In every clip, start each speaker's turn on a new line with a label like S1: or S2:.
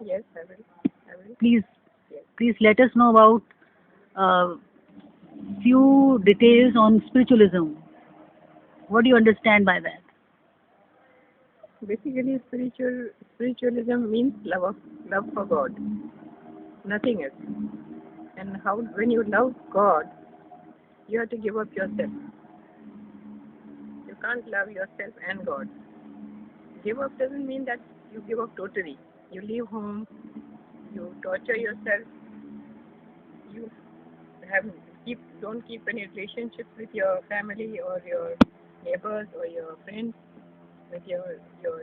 S1: Yes, I will. I will.
S2: Please,
S1: Yes.
S2: please let us know about few details on spiritualism. What do you understand by that?
S1: Basically, spiritualism means love for God, nothing else. And how when you love God, you have to give up yourself. You can't love yourself and God. Give up doesn't mean that you give up totally. You leave home, you torture yourself, you have don't keep any relationships with your family or your neighbors or your friends, with your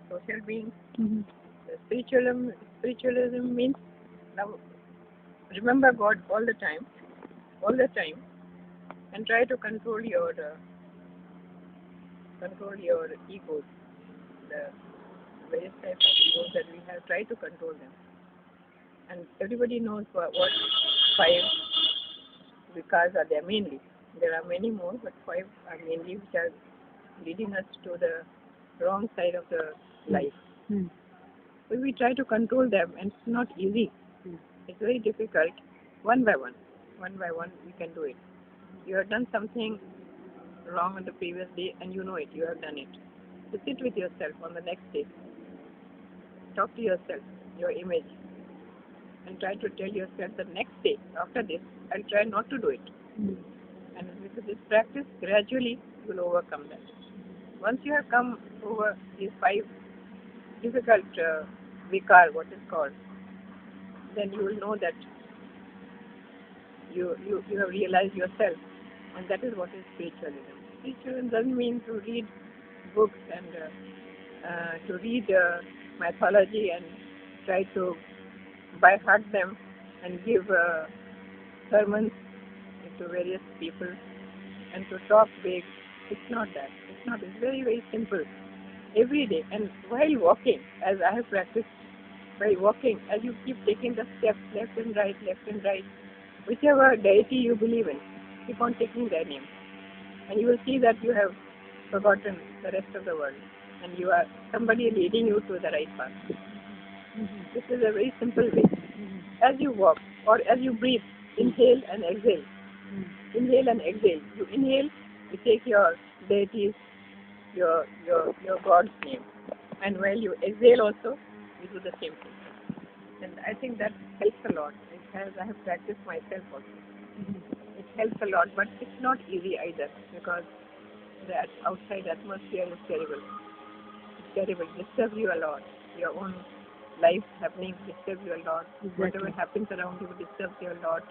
S1: social beings.
S2: Mm-hmm.
S1: Spiritualism means love, remember God all the time, and try to control your egos, the various types of egos that we have. Try to control them, and everybody knows what five vikas are there mainly. There are many more, but five are mainly which are leading us to the wrong side of the life.
S2: Mm-hmm.
S1: So we try to control them, and it's not easy. It's very difficult. One by one, we can do it. You have done something wrong on the previous day, and you know it. You have done it. So sit with yourself on the next day. Talk to yourself, your image, and try to tell yourself the next day, after this, I'll try not to do it. And with this practice, gradually you will overcome that. Once you have come over these five difficult vikar, what is called, then you will know that you have realized yourself, and that is what is spiritualism. Spiritualism doesn't mean to read books and to read mythology and try to by heart them and give sermons to various people and to talk big. It's not that. It's not. It's very, very simple. Every day, and while walking, as I have practiced, while walking, as you keep taking the steps left and right, whichever deity you believe in, keep on taking their name, and you will see that you have forgotten the rest of the world, and you are somebody leading you to the right path. This is a very simple way. As you walk or as you breathe, inhale and exhale. Inhale and exhale. You inhale, you take your deities, your God's name, and while you exhale also, you do the same thing. And I think that helps a lot. I have practiced myself also. It helps a lot, but it's not easy either, because the outside atmosphere is terrible. It's terrible. It disturbs you a lot. Your own life happening disturbs you a lot.
S2: Exactly.
S1: Whatever happens around you disturbs you a lot.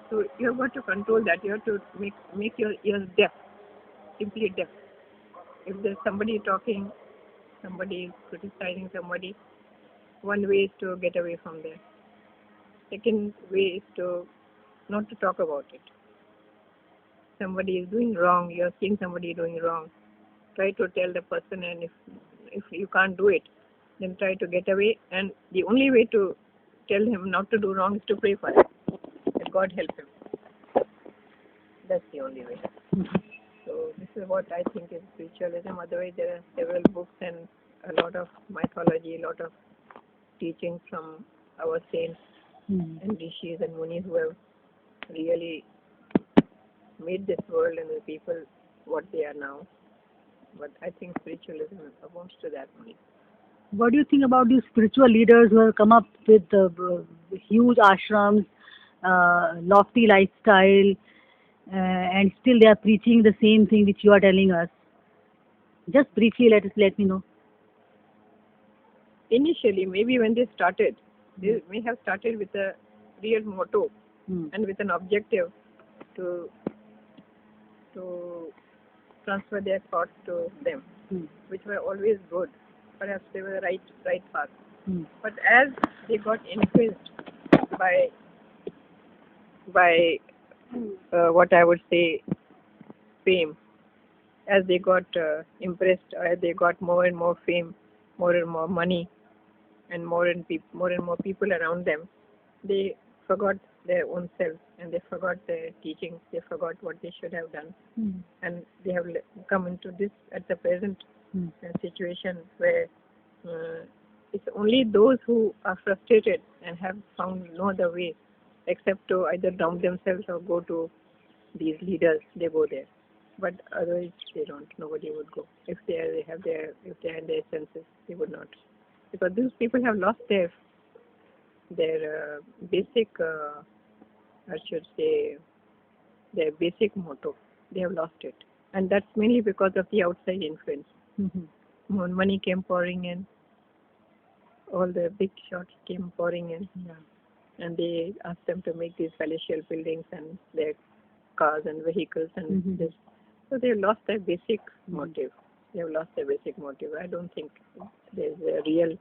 S1: So you have got to control that. You have to make your ears deaf, simply deaf. If there's somebody talking, somebody is criticizing somebody, one way is to get away from there. Second way is to not to talk about it. Somebody is doing wrong, you are seeing somebody doing wrong. Try to tell the person, and if you can't do it, then try to get away. And the only way to tell him not to do wrong is to pray for him. That God help him. That's the only way. So this is what I think is spiritualism. Otherwise, there are several books and a lot of mythology, a lot of teachings from our saints and rishis and munis who have really made this world and the people what they are now. But I think spiritualism amounts to that only.
S2: What do you think about these spiritual leaders who have come up with huge ashrams, lofty lifestyle, and still they are preaching the same thing which you are telling us? Just briefly, let me know.
S1: Initially, maybe when they started, they may have started with a real motto and with an objective to transfer their thoughts to them, which were always good. Perhaps they were the right path. But as they got influenced by what I would say fame, as they got impressed, as they got more and more fame, more and more money, and more and more people around them, they forgot their own self, and they forgot their teachings. They forgot what they should have done, and they have come into this at the present situation where it's only those who are frustrated and have found no other way except to either drown themselves or go to these leaders. They go there, but otherwise they don't. Nobody would go if they are in their senses. They would not, because these people have lost their basic, I should say, their basic motto. They have lost it, and that's mainly because of the outside influence. When money came pouring in, all the big shots came pouring in, and they asked them to make these palatial buildings and their cars and vehicles and this. So they have lost their basic motive. They have lost their basic motive. I don't think there's a real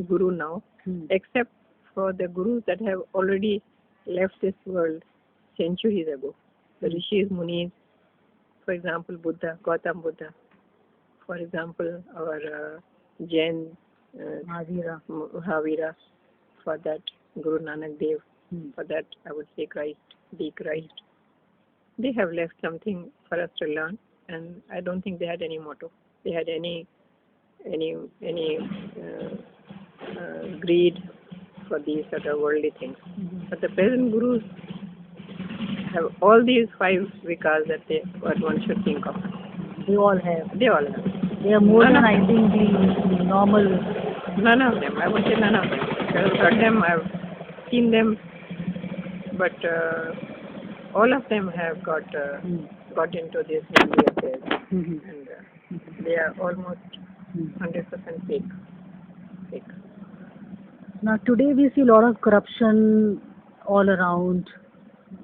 S1: guru now, except for the gurus that have already left this world centuries ago. The Rishis, Munis, for example, Buddha, Gautam Buddha. For example, our Jain Mahavira, for that Guru Nanak Dev, for that I would say Christ, the Christ. They have left something for us to learn, and I don't think they had any motto. They had any greed for these sort of worldly things. But the present gurus have all these 5 vikas what one should think of.
S2: They all have.
S1: They all have.
S2: They are more than, I think, the normal.
S1: None of them. I would say none of them. I've heard them, I've seen them, but all of them have got into this family affairs, and they are almost 100% fake.
S2: Now today we see a lot of corruption all around,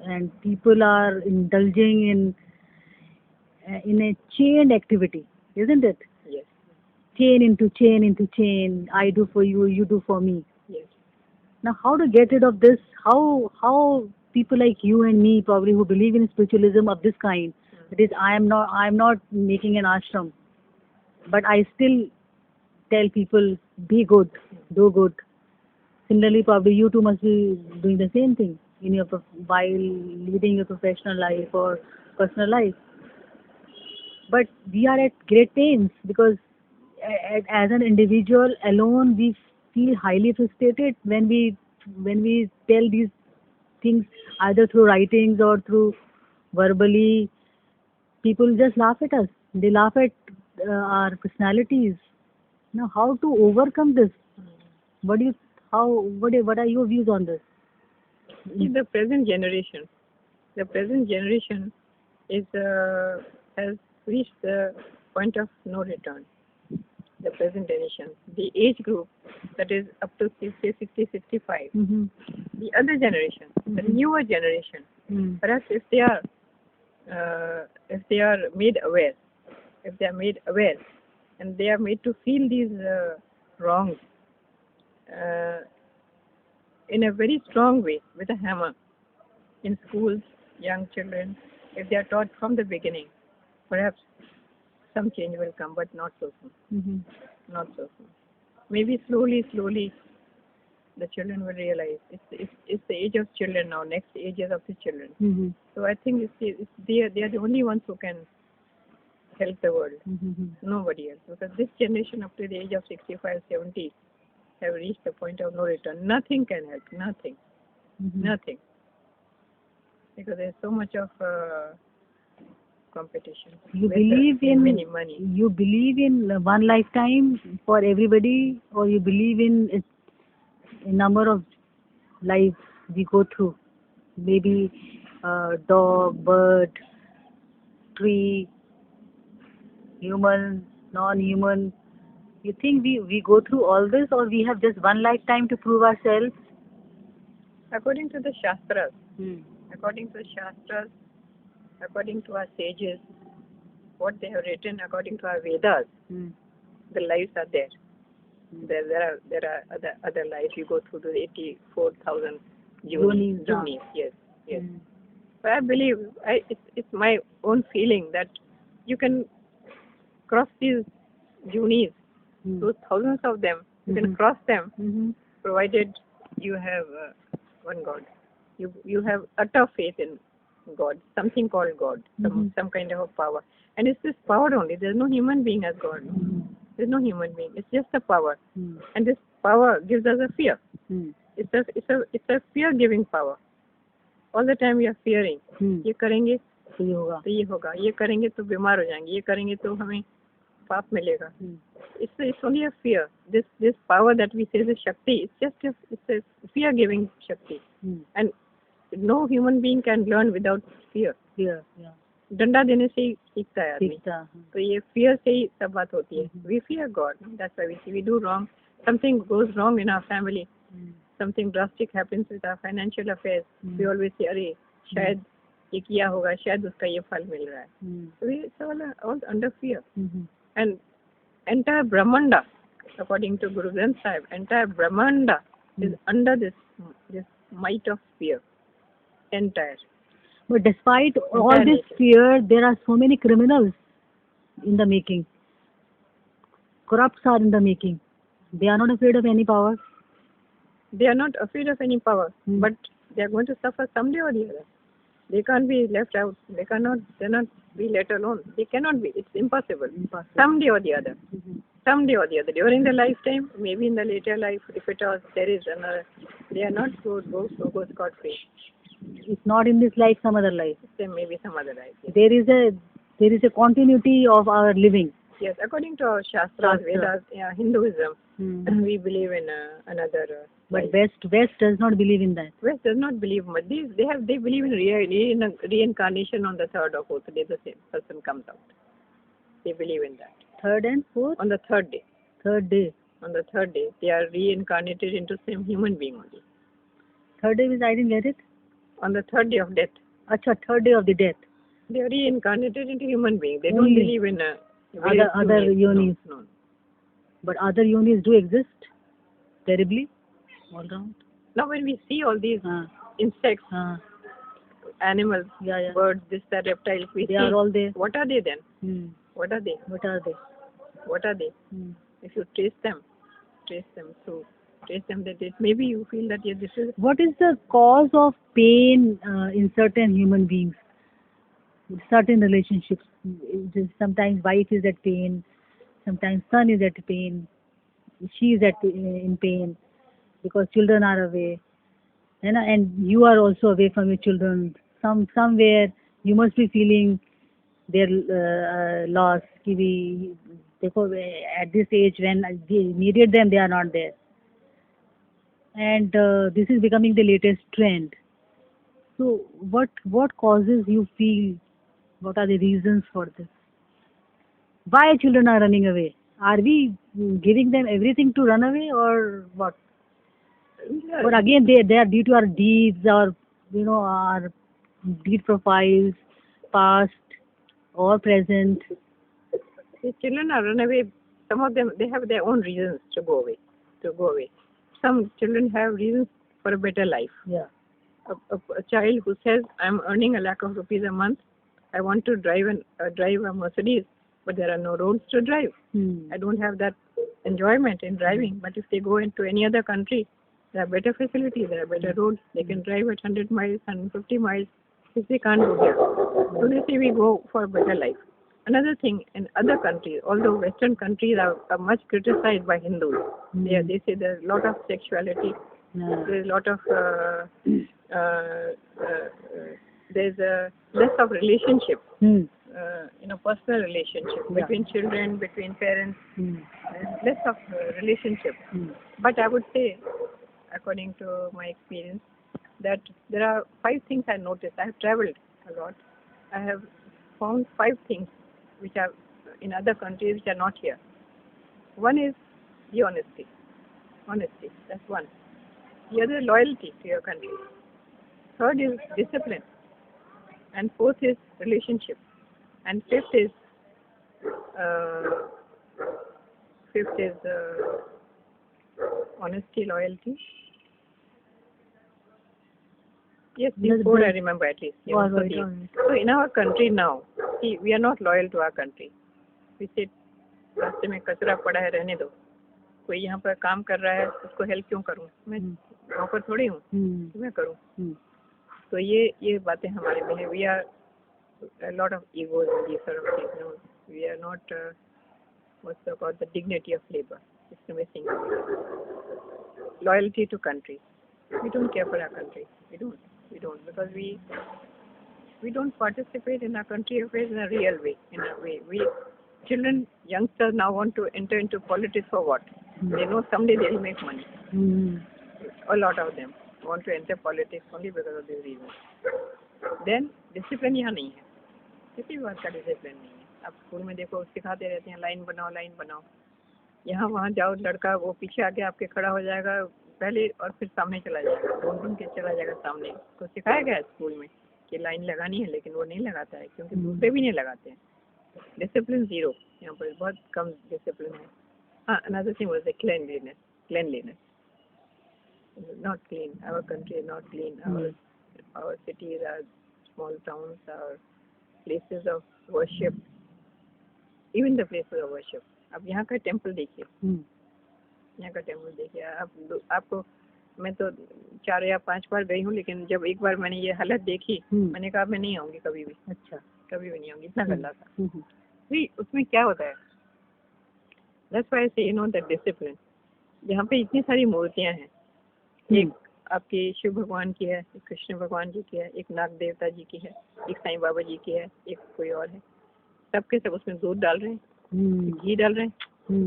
S2: and people are indulging in a chained activity, isn't it?
S1: Yes.
S2: Chain into chain into chain. I do for you, you do for me.
S1: Yes.
S2: Now, how to get rid of this? How people like you and me, probably who believe in spiritualism of this kind, that is, I am not making an ashram, but I still tell people, be good, do good. Similarly, probably you too must be doing the same thing in your while leading your professional life or personal life. But we are at great pains because as an individual alone, we feel highly frustrated when we tell these things either through writings or through verbally. People just laugh at us. They laugh at our personalities. Now, how to overcome this? What are your views on this?
S1: The present generation is has reached the point of no return. The present generation, the age group that is up to 60, 65. The other generation, the newer generation, perhaps if they are made aware, and they are made to feel these wrongs in a very strong way with a hammer in schools, young children, if they are taught from the beginning, perhaps some change will come, but not so soon. Not so soon. Maybe slowly, the children will realize it's the age of children now. Next age is of the children. So I think they are the only ones who can help the world. Nobody else, because this generation up to the age of 65, 70 have reached the point of no return. Nothing can help. Nothing. Because there's so much of competition.
S2: You believe in
S1: many money.
S2: You believe in one lifetime for everybody, or you believe in a number of lives we go through? Maybe dog, bird, tree, human, non-human. You think we go through all this, or we have just one lifetime to prove ourselves?
S1: According to the Shastras, according to our sages, what they have written, according to our Vedas, the lives are there. There are other lives. You go through the 84,000 journeys. Yes. But I believe, it's my own feeling that you can cross these journeys, those thousands of them. You can cross them, provided you have one God. You have utter faith in God, something called God, some kind of a power. And it's this power only. There's no human being as God. There's no human being. It's just a power. And this power gives us a fear. It's a fear-giving power. All the time we are fearing. ये करेंगे तो ये होगा, ये करेंगे तो बीमार हो जाएंगे, ये करेंगे तो हमें पाप मिलेगा. It's only a fear. This power that we say is a Shakti. It's a fear-giving Shakti. And no human being can learn without fear.
S2: Yeah.
S1: डंडा देने से ही सीखता है आदमी. तो ये fear से ही सब बात होती है. We fear God. That's why we do wrong. Something goes wrong in our family. Something drastic happens with our financial affairs. We always say, अरे शायद ये किया होगा, शायद उसका ये फल मिल रहा है. So it's all under fear. And entire Brahmanda, according to Guru Granth Sahib, entire Brahmanda is under this might of fear. Entire.
S2: But despite all this fear, there are so many criminals in the making. Corrupts are in the making. They are not afraid of any power.
S1: They are not afraid of any power, but they are going to suffer someday or the other. They can't be left out. They cannot be let alone. They cannot be. It's impossible. Someday or the other. Someday or the other. During the lifetime, maybe in the later life, if it was, there is another. They are not go scot-free.
S2: It's not in this life, some other life.
S1: There may be some other life. Yes.
S2: There is a continuity of our living.
S1: Yes, according to our Shastras, Vedas, Hinduism, we believe in another.
S2: But West does not believe in that.
S1: West does not believe much. They believe in reincarnation on the third or fourth day. The same person comes out. They believe in that.
S2: Third and fourth?
S1: On the third day.
S2: Third day.
S1: On the third day, they are reincarnated into same human being only.
S2: Third day means I didn't get it.
S1: On the third day of death.
S2: Acha, third day of the death.
S1: They are reincarnated into human being. They don't believe in
S2: other yonis.
S1: No.
S2: But other yonis do exist. Terribly. All around.
S1: Now when we see all these insects, animals, birds, reptiles,
S2: they are all there.
S1: What are they then? What are they? If you trace them, that maybe you feel that this is...
S2: What is the cause of pain in certain human beings? Certain relationships. Sometimes wife is at pain, sometimes son is at pain, she is in pain because children are away, and you are also away from your children. Somewhere you must be feeling their loss. At this age when they needed them, they are not there. And this is becoming the latest trend. So what causes you feel? What are the reasons for this? Why children are running away? Are we giving them everything to run away or what? But again, they are due to our deeds or our deed profiles, past or present.
S1: The children are run away. Some of them, they have their own reasons to go away. Some children have reasons for a better life.
S2: Yeah.
S1: A child who says, I'm earning a lakh of rupees a month, I want to drive a Mercedes, but there are no roads to drive. I don't have that enjoyment in driving. But if they go into any other country, there are better facilities, there are better roads. They can drive at 100 miles, 150 miles, which they can't do here. So they say we go for a better life. Another thing, in other countries, although Western countries are much criticized by Hindus, they say there's a lot of sexuality, there's a lot of there's a less of relationship, personal relationship between children, between parents, less of relationship. But I would say, according to my experience, that there are 5 things I noticed. I have traveled a lot. I have found 5 things which are in other countries which are not here. One is the honesty. Honesty, that's one. The other, loyalty to your country. Third is discipline. And fourth is relationship. And fifth is honesty, loyalty. Yes, these 4 I remember at least. So in our country now, see, we are not loyal to our country. We say, रास्ते में कचरा पड़ा है, रहने दो. कोई यहाँ पर काम कर रहा है, उसको हेल्प क्यों करूँ? मैं नौकर थोड़ी हूँ, मैं करूँ. तो ये बातें हमारे में हैं. We are a lot of egos in these sort of things. We are not what's called the dignity of labor. It's missing. loyalty to country. We don't care for our country. We don't because we don't participate in our country affairs in a real way. In a way, children, youngsters now want to enter into politics for what? They know someday they will make money. A lot of them want to enter politics only because of this reason. Then discipline यहाँ नहीं है, किसी भी बात का discipline नहीं है. आप स्कूल में देखो सिखाते रहते हैं लाइन बनाओ. यहाँ वहाँ जाओ, लड़का वो पीछे आके आपके खड़ा हो जाएगा पहले और फिर सामने चला जाएगा, ढूंढ के चला जाएगा सामने. तो सिखाया गया है स्कूल में कि लाइन लगानी है, लेकिन वो नहीं लगाता है क्योंकि दूसरे भी नहीं लगाते हैं. डिसिप्लिन जीरो, यहाँ पर बहुत कम डिसिप्लिन है. हाँ, another thing was the cleanliness. Not clean. Our country is not clean. Our cities are small towns, our places of worship, even the places of worship. अब यहाँ का टेम्पल देखिए, आपको मैं तो 4 या 5 बार गई हूँ, लेकिन जब एक बार मैंने ये हालत देखी, मैंने कहा मैं नहीं आऊँगी कभी भी. अच्छा, कभी भी नहीं आऊँगी, इतना गंदा था. उसमें क्या होता है? That's why I say, the discipline. यहाँ पे इतनी सारी मूर्तियाँ हैं. एक आपके शिव भगवान की है, एक कृष्ण भगवान जी की है, एक नाग देवता जी की है, एक साईं बाबा जी की है, एक कोई और है. सबके सब उसमें दूध डाल रहे हैं, घी डाल रहे हैं,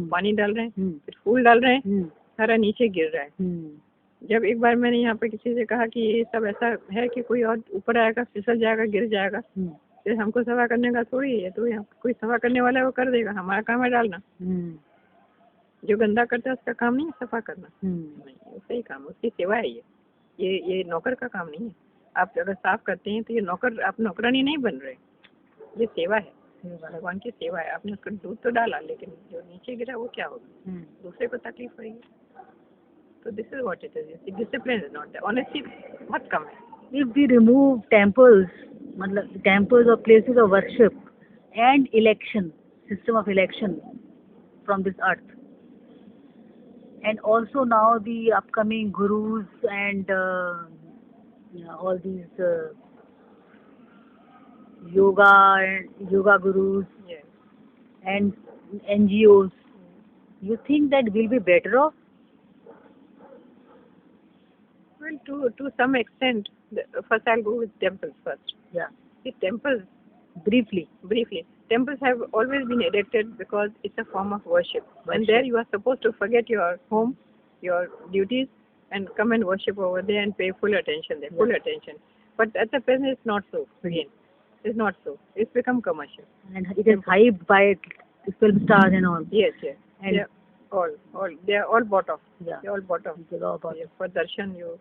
S1: पानी डाल रहे हैं, फिर फूल डाल रहे हैं, सारा नीचे गिर रहा है. जब एक बार मैंने यहाँ पे किसी से कहा कि ये सब ऐसा है कि कोई और ऊपर आएगा, फिसल जाएगा, गिर जाएगा, फिर हमको सफा करने का थोड़ी है. तो यहाँ कोई सफा करने वाला है वो कर देगा, हमारा काम है डालना. जो गंदा करता है उसका काम नहीं है सफा करना. नहीं, सही काम, उसकी सेवा है. ये नौकर का काम नहीं है. आप अगर साफ करते हैं तो ये नौकर, आप नौकरानी नहीं बन रहे, ये सेवा है, भगवान की सेवा है. आपने उसका दूध तो डाला, लेकिन जो नीचे गिरा वो क्या होगा? दूसरे को तकलीफ होगी. तो this is what it is. Discipline is not. Honestly बहुत कम है.
S2: If we remove temples, मतलब temples or places of worship and system of election from this earth, and also now the upcoming gurus and all these yoga gurus,
S1: yes,
S2: and NGOs, you think that will be better off?
S1: Well, to some extent. First I'll go with temples first.
S2: Yeah.
S1: The temples,
S2: Briefly.
S1: Temples have always been erected because it's a form of worship. And there you are supposed to forget your home, your duties, and come and worship over there and pay full attention there, full attention. But at the present it's not so. Again, it's not so. It's become commercial.
S2: And it is hyped by film stars and all.
S1: Yes.
S2: And
S1: they are all bought off.
S2: Yeah.
S1: They are all bought off. Yeah, for darshan you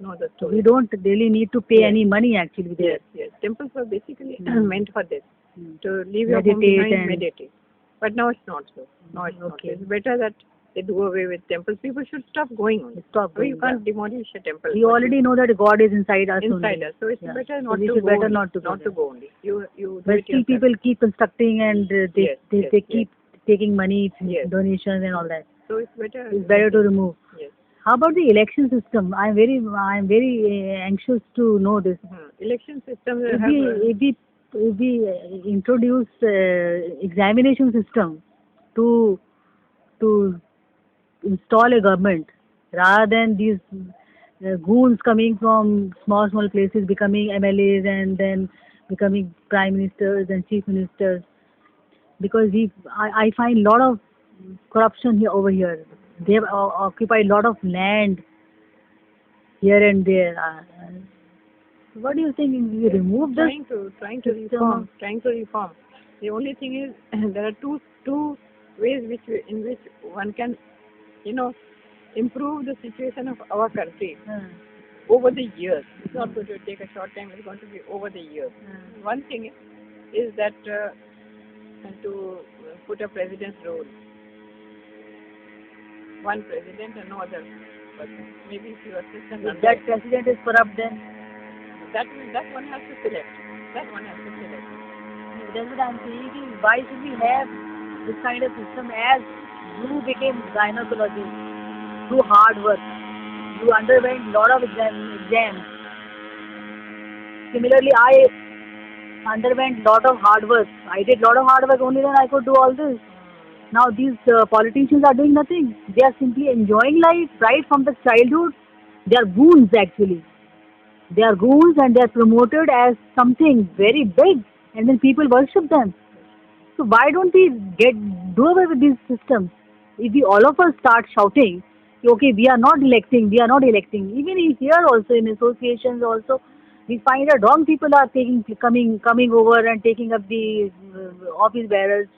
S1: know the story.
S2: We don't really need to pay any money actually there.
S1: Yes. Temples were basically meant for this, to leave your home behind and meditate. But now it's not so. Now it's not. It's better that they do away with temples. People should stop going on. You can't demolish a temple.
S2: We already know that God is inside us.
S1: So it's better not to go only.
S2: But still people keep constructing and they keep taking money, donations and all that.
S1: So it's
S2: better to remove.
S1: Yes.
S2: How about the election system? I'm very anxious to know this.
S1: Election system.
S2: If we introduce examination system to install a government, rather than these goons coming from small places becoming MLAs and then becoming prime ministers and chief ministers, because I find a lot of corruption over here. They have occupied a lot of land here and there. What do you think? We remove this?
S1: Trying to reform. The only thing is there are two ways in which one can, improve the situation of our country over the years. It's not going to take a short time. It's going to be over the years. One thing is that to put a president's role. One president and no other person. Maybe few assistants.
S2: If that president is corrupt, then
S1: that one has to select.
S2: That's what I'm saying. Why should we have this kind of system? As you became gynecologist through hard work, you underwent a lot of exams. Similarly, I underwent a lot of hard work. I did a lot of hard work, only then I could do all this. Now these politicians are doing nothing. They are simply enjoying life right from the childhood. They are goons actually. They are goons and they are promoted as something very big, and then people worship them. So why don't we do away with these systems? If we all of us start shouting, okay, we are not electing, we are not electing. Even here also in associations also, we find that wrong people are coming over and taking up the office bearers.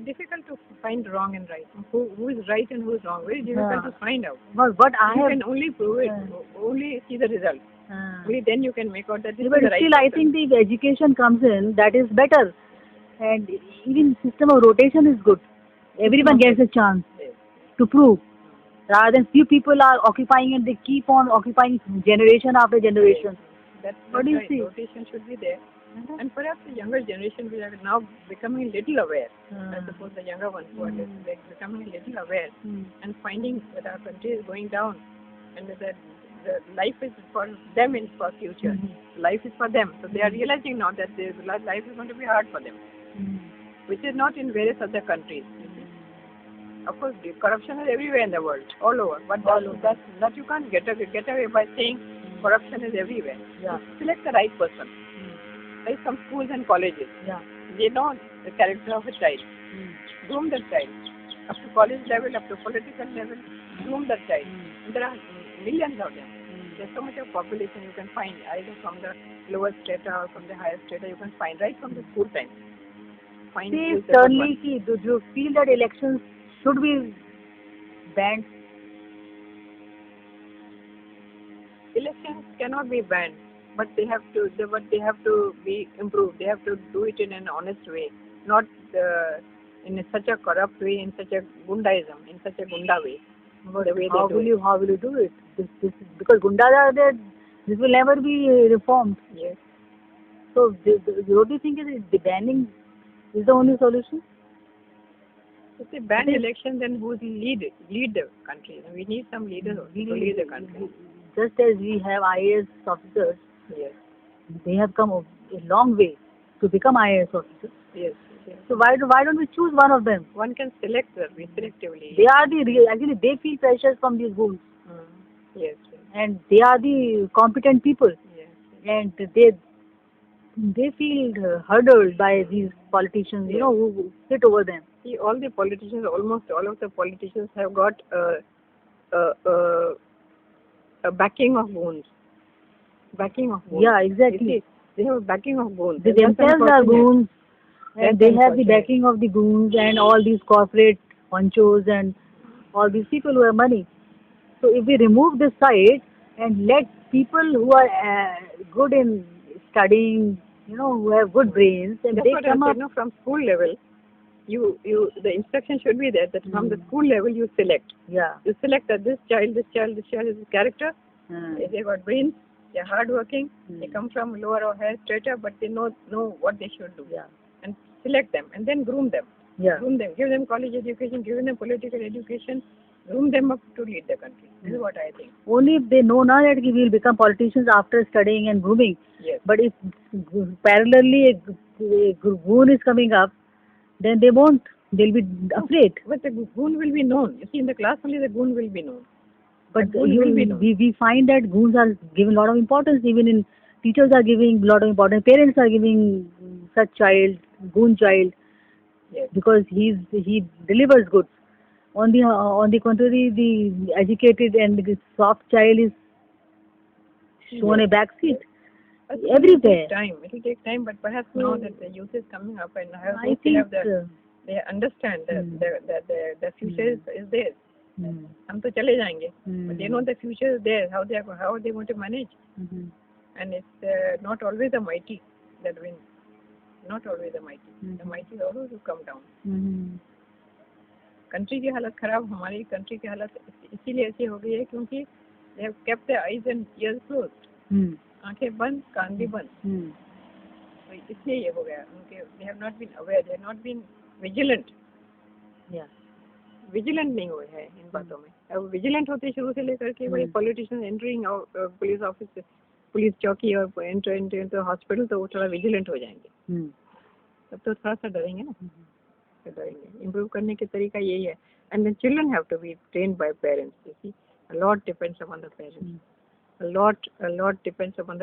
S1: Difficult to find wrong and right. Who is right and who is wrong? Very difficult to find out.
S2: But
S1: you can only prove it, only see the result. Only then you can make out that this is the right
S2: still, I think the education comes in, that is better. And even system of rotation is good. Everyone gets a chance to prove. Rather than few people are occupying and they keep on occupying generation after generation.
S1: That's
S2: what do you
S1: right.
S2: see?
S1: Rotation should be there. And perhaps the younger generation will are now becoming a little aware. I suppose the younger ones who are becoming a little aware and finding that our country is going down and that the life is for them and for future. Life is for them. So they are realizing now that their life is going to be hard for them, which is not in various other countries. Of course, corruption is everywhere in the world, all over. But that you can't get away by saying corruption is everywhere. Select the right person. Like some schools and colleges. They know the character of a child. Groom the child. Up to college level, up to political level, groom the child. And there are millions of them. There's so much of population you can find, either from the lower strata or from the higher strata, you can find right from the school time.
S2: Certainly, do you feel that elections should be banned?
S1: Elections cannot be banned, but they have to be improved. They have to do it in an honest way, not in such a corrupt way, in such a gundaism, in such a gunda way.
S2: How will you do it? This because gundas are there. This will never be reformed.
S1: Yes.
S2: So, what do you think is the banning is the only solution?
S1: If they ban elections, then who will lead the country? We need some leaders to lead the country.
S2: Just as we have IAS officers,
S1: yes,
S2: they have come a long way to become IAS officers.
S1: Yes.
S2: So why don't we choose one of them?
S1: One can select selectively.
S2: They are actually they feel pressures from these goons.
S1: Yes.
S2: And they are the competent people.
S1: Yes.
S2: And they feel hurdled by these politicians, who sit over them.
S1: See, almost all of the politicians have got a backing of goons. Yeah,
S2: exactly.
S1: They have a backing of goons.
S2: They themselves are goons. And they have the backing of the goons and all these corporate honchos and all these people who have money. So if we remove this side and let people who are good in studying, who have good brains, and
S1: that's
S2: they come up
S1: from school level, the instruction should be there that from the school level you select.
S2: Yeah.
S1: You select that this child is a character. They got brains. They are hardworking. They come from lower or higher strata, but they know what they should do.
S2: Yeah.
S1: And select them and then groom them.
S2: Yeah.
S1: Groom them. Give them college education. Give them political education. Groom them up to lead the country. This is what I think.
S2: Only if they know now that we will become politicians after studying and grooming.
S1: Yes.
S2: But if parallelly a goon is coming up, then they won't. They'll be afraid.
S1: But the goon will be known. You see, in the class only the goon will be known.
S2: But we find that goons are given a lot of importance. Even in teachers are giving a lot of importance. Parents are giving such goon child,
S1: yes,
S2: because he delivers goods. On the contrary, the educated and the soft child is shown a back seat. Everywhere.
S1: It will take time, but perhaps now that the youth is coming up and
S2: I think
S1: they understand that the future is theirs. हम तो चले जाएंगे, but they know the future is there. How are they going to manage? And it's not always the mighty that win. Not always the mighty. The mighty always will come down. Country की हालत खराब, हमारी country की हालत इसीलिए ऐसी हो गई है क्योंकि they have kept their eyes and ears closed. आंखें बंद, कान भी बंद. तो इसलिए ये हो गया. They have not been aware. They have not been vigilant.
S2: Yeah.
S1: Vigilant नहीं हुए हैं इन बातों में. अब विजिलेंट होते शुरू से लेकर के वही politician entering police office, police चौकी और एंटर तो हॉस्पिटल, तो वो थोड़ा विजिलेंट हो जाएंगे. तब तो थोड़ा सा डरेंगे ना. सुधरेंगे. इम्प्रूव करने के तरीका यही है. And then children have to be trained by parents. You see, a lot depends upon the parents. A lot depends upon the